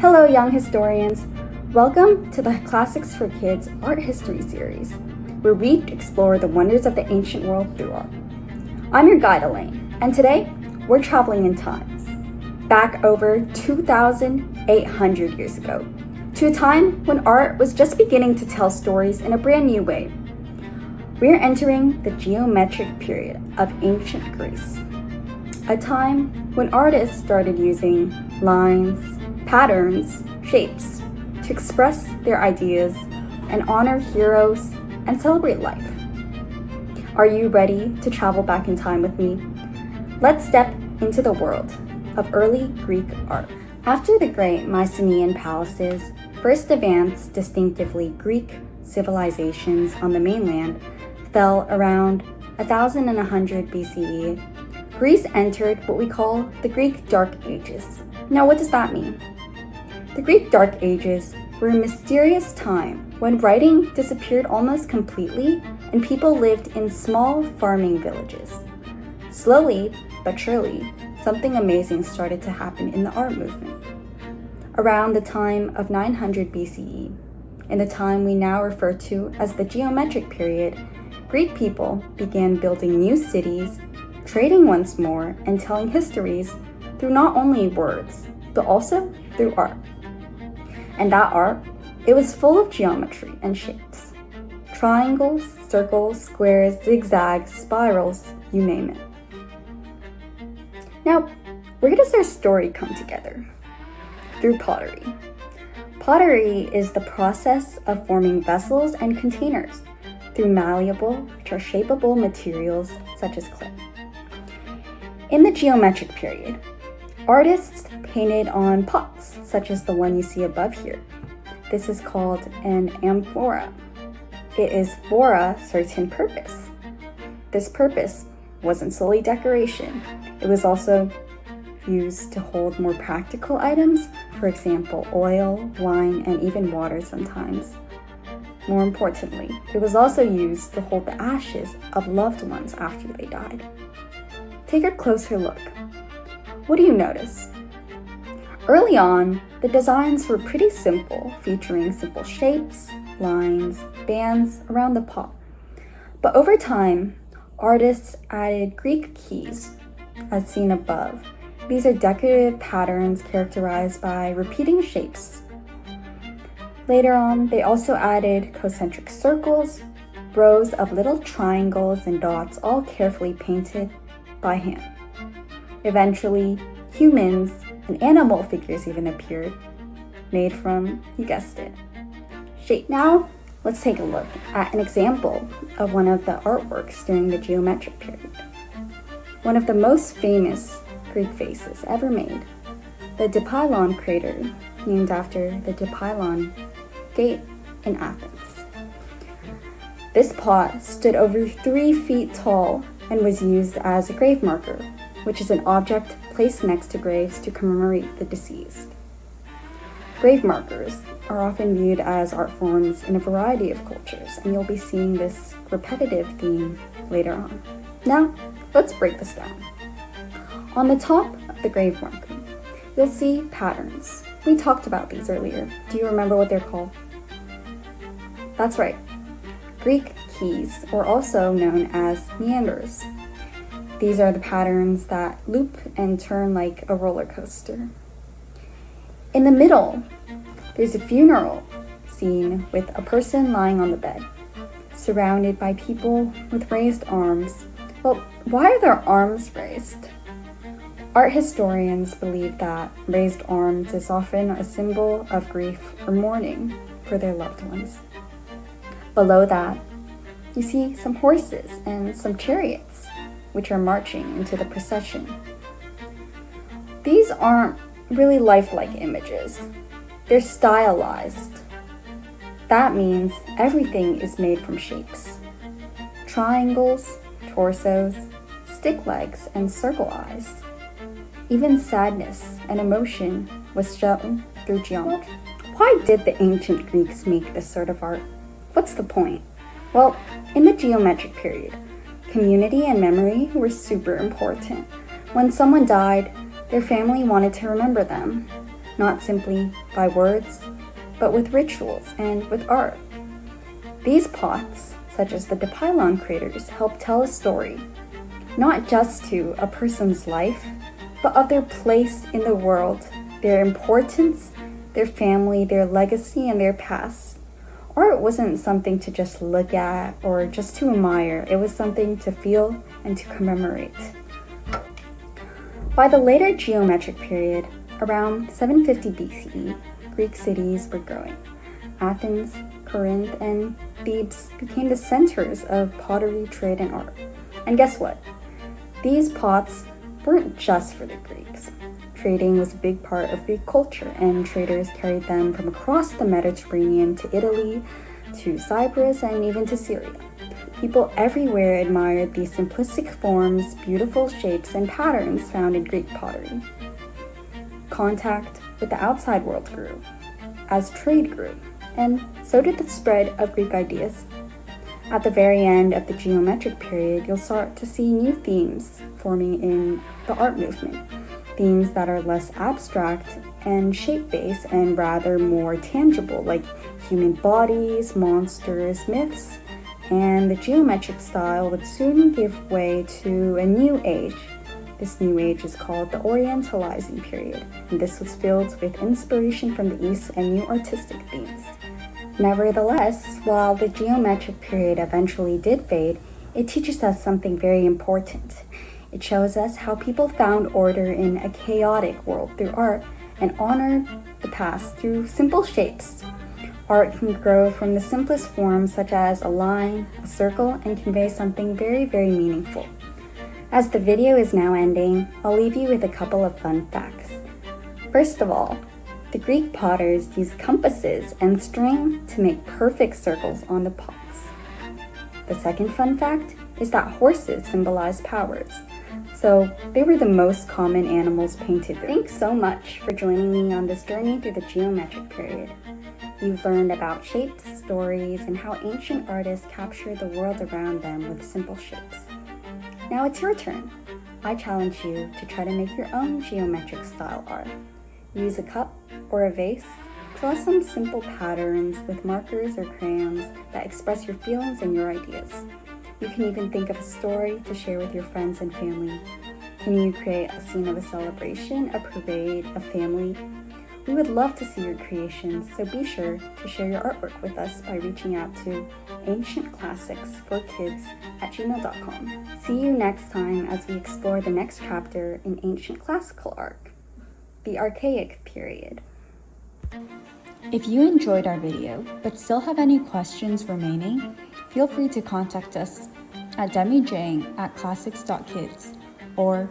Hello, young historians. Welcome to the Classics for Kids Art History Series, where we explore the wonders of the ancient world through art. I'm your guide, Elaine, and today we're traveling in time, back over 2,800 years ago, to a time when art was just beginning to tell stories in a brand new way. We're entering the geometric period of ancient Greece, a time when artists started using lines, patterns, shapes to express their ideas and honor heroes and celebrate life. Are you ready to travel back in time with me? Let's step into the world of early Greek art. After the great Mycenaean palaces first advanced distinctively Greek civilizations on the mainland fell around 1100 BCE, Greece entered what we call the Greek Dark Ages. Now, what does that mean? The Greek Dark Ages were a mysterious time when writing disappeared almost completely and people lived in small farming villages. Slowly but surely, something amazing started to happen in the art movement. Around the time of 900 BCE, in the time we now refer to as the geometric period, Greek people began building new cities, trading once more, and telling histories through not only words, but also through art. And that art, it was full of geometry and shapes. Triangles, circles, squares, zigzags, spirals, you name it. Now, where does our story come together? Through pottery. Pottery is the process of forming vessels and containers through malleable, which are shapeable materials such as clay. In the geometric period, artists painted on pots, such as the one you see above here. This is called an amphora. It is for a certain purpose. This purpose wasn't solely decoration. It was also used to hold more practical items, for example, oil, wine, and even water sometimes. More importantly, it was also used to hold the ashes of loved ones after they died. Take a closer look. What do you notice? Early on, the designs were pretty simple, featuring simple shapes, lines, bands around the pot. But over time, artists added Greek keys, as seen above. These are decorative patterns characterized by repeating shapes. Later on, they also added concentric circles, rows of little triangles and dots, all carefully painted by hand. Eventually, humans and animal figures even appeared, made from, you guessed it, shape. Now, let's take a look at an example of one of the artworks during the geometric period. One of the most famous Greek vases ever made, the Dipylon crater, named after the Dipylon Gate in Athens. This pot stood over 3 feet tall and was used as a grave marker, which is an object placed next to graves to commemorate the deceased. Grave markers are often viewed as art forms in a variety of cultures, and you'll be seeing this repetitive theme later on. Now, let's break this down. On the top of the grave marker, you'll see patterns. We talked about these earlier. Do you remember what they're called? That's right, Greek keys, or also known as meanders. These are the patterns that loop and turn like a roller coaster. In the middle, there's a funeral scene with a person lying on the bed, surrounded by people with raised arms. Well, why are their arms raised? Art historians believe that raised arms is often a symbol of grief or mourning for their loved ones. Below that, you see some horses and some chariots, which are marching into the procession. These aren't really lifelike images. They're stylized. That means everything is made from shapes. Triangles, torsos, stick legs, and circle eyes. Even sadness and emotion was shown through geometry. Why did the ancient Greeks make this sort of art? What's the point? Well, in the geometric period, community and memory were super important. When someone died, their family wanted to remember them. not simply by words, but with rituals and with art. These pots, such as the pylon craters, help tell a story, not just to a person's life, but of their place in the world, their importance, their family, their legacy, and their past. Art wasn't something to just look at or just to admire. It was something to feel and to commemorate. By the later geometric period, around 750 BCE, Greek cities were growing. Athens, Corinth, and Thebes became the centers of pottery, trade, and art. And guess what? These pots weren't just for the Greeks. Trading was a big part of Greek culture, and traders carried them from across the Mediterranean to Italy, to Cyprus, and even to Syria. People everywhere admired these simplistic forms, beautiful shapes, and patterns found in Greek pottery. Contact with the outside world grew, as trade grew, and so did the spread of Greek ideas. At the very end of the geometric period, you'll start to see new themes forming in the art movement. Themes that are less abstract and shape-based and rather more tangible, like human bodies, monsters, myths, and the geometric style would soon give way to a new age. This new age is called the Orientalizing period, and this was filled with inspiration from the East and new artistic themes. Nevertheless, while the geometric period eventually did fade, it teaches us something very important. It shows us how people found order in a chaotic world through art and honored the past through simple shapes. Art can grow from the simplest forms such as a line, a circle, and convey something very, very meaningful. As the video is now ending, I'll leave you with a couple of fun facts. First of all, the Greek potters used compasses and string to make perfect circles on the pots. The second fun fact is that horses symbolize powers, so they were the most common animals painted. Thanks so much for joining me on this journey through the geometric period. You've learned about shapes, stories, and how ancient artists captured the world around them with simple shapes. Now it's your turn. I challenge you to try to make your own geometric style art. Use a cup or a vase. Draw some simple patterns with markers or crayons that express your feelings and your ideas. You can even think of a story to share with your friends and family. Can you create a scene of a celebration, a parade, a family? We would love to see your creations, so be sure to share your artwork with us by reaching out to ancientclassics4kids@gmail.com. See you next time as we explore the next chapter in ancient classical art, the Archaic period. If you enjoyed our video but still have any questions remaining, feel free to contact us at demijang@classics.kids or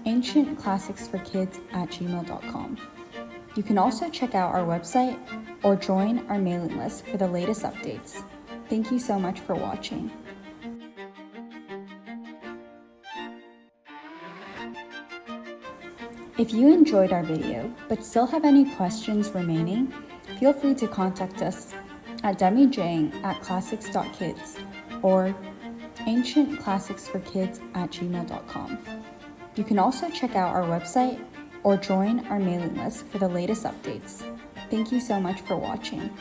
ancientclassics4kids@gmail.com. You can also check out our website or join our mailing list for the latest updates. Thank you so much for watching. If you enjoyed our video but still have any questions remaining, feel free to contact us at demijang@classics.kids or ancientclassics4kids@gmail.com. You can also check out our website or join our mailing list for the latest updates. Thank you so much for watching.